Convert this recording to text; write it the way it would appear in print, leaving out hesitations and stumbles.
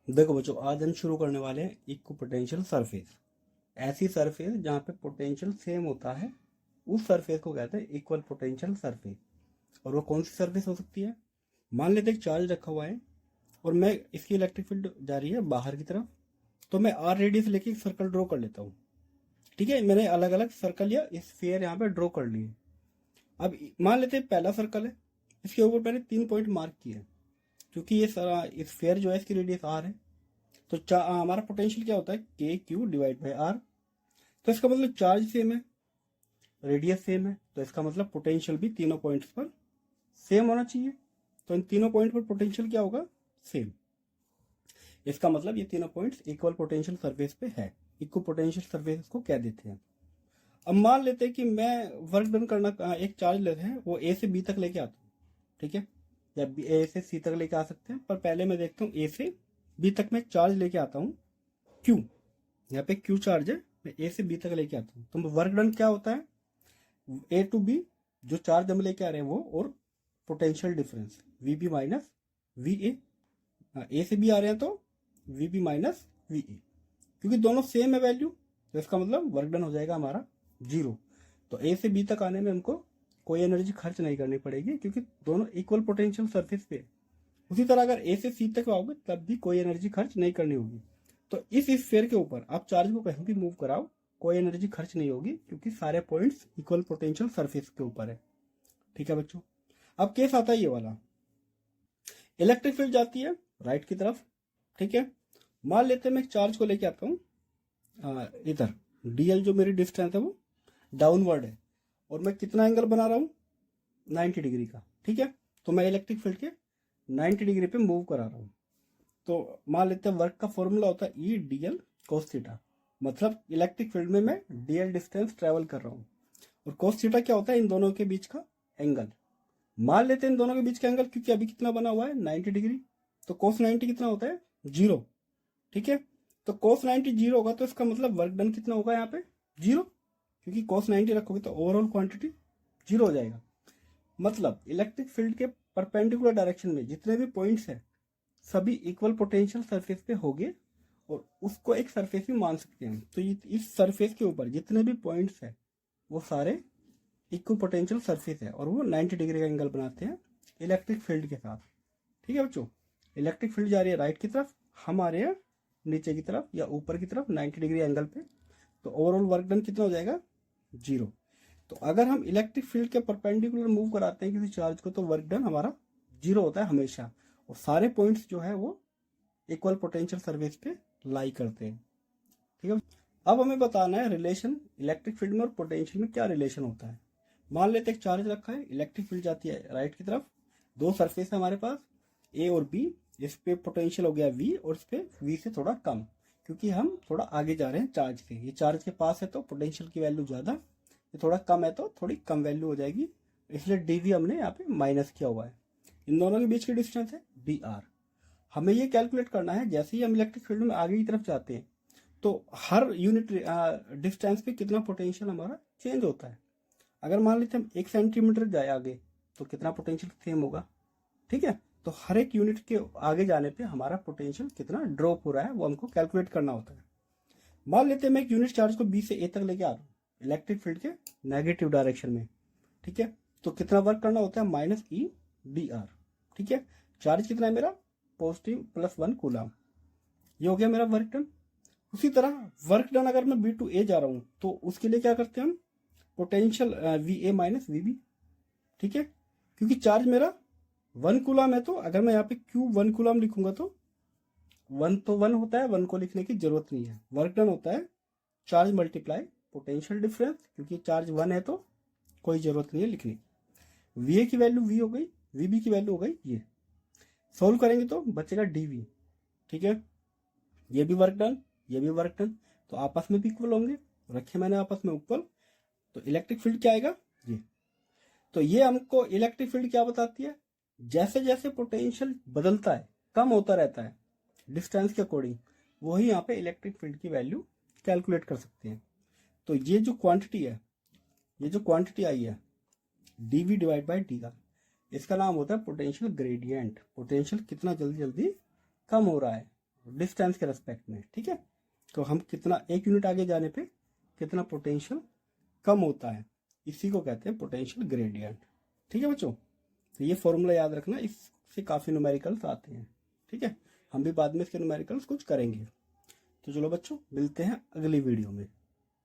देखो बच्चों, आज हम शुरू करने वाले हैं इक्विपोटेंशियल सरफेस। ऐसी सरफेस जहाँ पे पोटेंशियल सेम होता है, उस सरफेस को कहते हैं इक्वल पोटेंशियल सरफेस। और वो कौन सी सरफेस हो सकती है? मान लेते एक चार्ज रखा हुआ है और मैं इसकी इलेक्ट्रिक फील्ड जा रही है बाहर की तरफ, तो मैं आर रेडियस लेके एक सर्कल ड्रॉ कर लेता हूँ। ठीक है, मैंने अलग अलग सर्कल या स्फीयर यहाँ पे ड्रॉ कर लिए। अब मान लेते हैं पहला सर्कल है, इसके ऊपर मैंने 3 पॉइंट मार्क किए। क्योंकि ये सारा स्फीयर जो है इसकी रेडियस आर है, तो हमारा पोटेंशियल क्या होता है? के क्यू डिवाइड बाई आर। तो इसका मतलब चार्ज सेम है, रेडियस सेम है, तो इसका मतलब पोटेंशियल भी तीनों पॉइंट्स पर सेम होना चाहिए। तो इन तीनों पॉइंट पर पोटेंशियल क्या होगा? सेम। इसका मतलब ये तीनों पॉइंट्स इक्वल पोटेंशियल सरफेस पे है। इक्वल पोटेंशियल सरफेस को क्या देते हैं? अब मान लेते हैं कि मैं वर्क डन करना, एक चार्ज लेते हैं, वो ए से बी तक लेके आता हूँ। ठीक है, या ए से सी तक लेके आ सकते हैं, पर पहले मैं देखता हूँ ए से बी तक मैं चार्ज लेके आता हूँ। क्यू, यहाँ पे क्यू चार्ज है, मैं ए से बी तक लेके आता हूँ। तो वर्क डन क्या होता है? ए टू बी जो चार्ज हम लेके आ रहे हैं वो, और potential difference V B minus V A से बी आ रहे हैं तो V B minus V A, क्योंकि दोनों सेम है वैल्यू, तो इसका मतलब वर्क डन हो जाएगा हमारा 0। तो ए से बी तक आने में हमको कोई एनर्जी खर्च नहीं करनी पड़ेगी, क्योंकि दोनों इक्वल पोटेंशियल सरफेस पे। उसी तरह अगर ए से सी तक आओगे तब भी कोई एनर्जी खर्च नहीं करनी होगी। तो इस स्फीयर के ऊपर आप चार्ज को कहीं भी मूव कराओ, कोई एनर्जी खर्च नहीं होगी, क्योंकि सारे पॉइंट्स इक्वल पोटेंशियल सरफेस के ऊपर है। ठीक है बच्चों, अब केस आता है ये वाला। इलेक्ट्रिक फील्ड जाती है राइट की तरफ। ठीक है, मान लेते हैं मैं चार्ज को लेके आता हूँ इधर, डीएल जो मेरी डिस्टेंस है वो डाउनवर्ड है, और मैं कितना एंगल बना रहा हूँ? 90 डिग्री का। ठीक है, तो मैं इलेक्ट्रिक फील्ड के 90 डिग्री पे मूव करा रहा हूँ। तो मान लेते हैं वर्क का फॉर्मूला होता है E D L cos theta. मतलब इलेक्ट्रिक फील्ड में मैं डीएल डिस्टेंस ट्रेवल कर रहा हूँ, और कोस थीटा क्या होता है? इन दोनों के बीच का एंगल। मान लेते हैं इन दोनों के बीच का एंगल, क्योंकि अभी कितना बना हुआ है? 90 डिग्री। तो कोस 90 कितना होता है? 0। ठीक है, तो कोस 90 0 होगा, तो इसका मतलब वर्क डन कितना होगा यहाँ पे? 0, क्योंकि कोस 90 रखोगे तो ओवरऑल क्वांटिटी 0 हो जाएगा। मतलब इलेक्ट्रिक फील्ड के परपेंडिकुलर डायरेक्शन में जितने भी पॉइंट्स हैं सभी इक्वल पोटेंशियल सरफेस पे होंगे, और उसको एक सरफेस भी मान सकते हैं। तो इस सरफेस के ऊपर जितने भी पॉइंट्स हैं वो सारे इक्वल पोटेंशियल सरफेस है, और वो 90 डिग्री का एंगल बनाते हैं इलेक्ट्रिक फील्ड के साथ। ठीक है बच्चों, इलेक्ट्रिक फील्ड जा रही है राइट की तरफ, हम आ रहे हैं नीचे की तरफ या ऊपर की तरफ 90 डिग्री एंगल पे। तो ओवरऑल वर्क डन कितना हो जाएगा? 0। तो अगर हम इलेक्ट्रिक फील्ड के परपेंडिकुलर मूव कराते हैं किसी चार्ज को, तो वर्क डन हमारा 0 होता है हमेशा, और सारे पॉइंट्स जो है वो इक्वल पोटेंशियल सरफेस पे लाई करते हैं। ठीक है, अब हमें बताना है रिलेशन इलेक्ट्रिक फील्ड में और पोटेंशियल में क्या रिलेशन होता है। मान लेते एक चार्ज रखा है, इलेक्ट्रिक फील्ड जाती है राइट की तरफ, दो सरफेस है हमारे पास ए और बी। इस पे पोटेंशियल हो गया वी, और इस पे वी से थोड़ा कम, क्योंकि हम थोड़ा आगे जा रहे हैं चार्ज से। ये चार्ज के पास है तो पोटेंशियल की वैल्यू ज्यादा, ये थोड़ा कम है तो थोड़ी कम वैल्यू हो जाएगी, इसलिए डीवी हमने यहाँ पे माइनस किया हुआ है। इन दोनों के बीच की डिस्टेंस है डी आर। हमें ये कैलकुलेट करना है, जैसे ही हम इलेक्ट्रिक फील्ड में आगे की तरफ जाते हैं तो हर यूनिट डिस्टेंस पे कितना पोटेंशियल हमारा चेंज होता है। अगर मान लेते हम 1 सेंटीमीटर जाए आगे तो कितना पोटेंशियल सेम होगा। ठीक है, तो हर एक यूनिट के आगे जाने पे हमारा पोटेंशियल कितना ड्रॉप हो रहा है वो हमको कैलकुलेट करना होता है। मान लेते हैं मैं एक यूनिट चार्ज को बी से ए तक लेके आ रहा हूँ इलेक्ट्रिक फील्ड के नेगेटिव डायरेक्शन में। ठीक है, तो कितना वर्क करना होता है? Minus E D R. ठीक है, चार्ज कितना है मेरा? Positive +1 coulomb. ये हो गया मेरा वर्क डन। उसी तरह वर्क डन अगर मैं बी टू ए जा रहा हूं तो उसके लिए क्या करते हैं हम? Potential V A minus V B. ठीक है, क्योंकि चार्ज मेरा 1 कूलम है, तो अगर मैं यहाँ पे क्यू 1 कूलम लिखूंगा तो 1 तो 1 होता है, 1 को लिखने की जरूरत नहीं है। वर्क डन होता है चार्ज मल्टीप्लाई पोटेंशियल डिफरेंस, क्योंकि चार्ज 1 है तो कोई जरूरत नहीं है लिखने। वी ए की वैल्यू वी हो गई, वी बी की वैल्यू हो गई ये। सोल्व करेंगे तो बचेगा डीवी। ठीक है, ये भी वर्क डन, ये भी वर्क डन, तो आपस में भी इक्वल होंगे, रखे मैंने आपस में इक्वल। तो इलेक्ट्रिक फील्ड क्या आएगा? ये। तो ये हमको इलेक्ट्रिक फील्ड क्या बताती है? जैसे जैसे पोटेंशियल बदलता है, कम होता रहता है डिस्टेंस के अकॉर्डिंग, वही यहाँ पे इलेक्ट्रिक फील्ड की वैल्यू कैलकुलेट कर सकते हैं। तो ये जो क्वांटिटी है, ये जो क्वांटिटी आई है DV divide by D R, इसका नाम होता है पोटेंशियल ग्रेडियंट। पोटेंशियल कितना जल्दी जल्दी कम हो रहा है डिस्टेंस के रेस्पेक्ट में, ठीक है। तो हम कितना एक यूनिट आगे जाने पे कितना पोटेंशियल कम होता है, इसी को कहते हैं पोटेंशियल ग्रेडियंट, ठीक है बच्चों। तो ये फॉर्मूला याद रखना, इससे काफ़ी न्यूमेरिकल्स आते हैं, ठीक है। हम भी बाद में इसके न्यूमेरिकल्स कुछ करेंगे। तो चलो बच्चों, मिलते हैं अगली वीडियो में।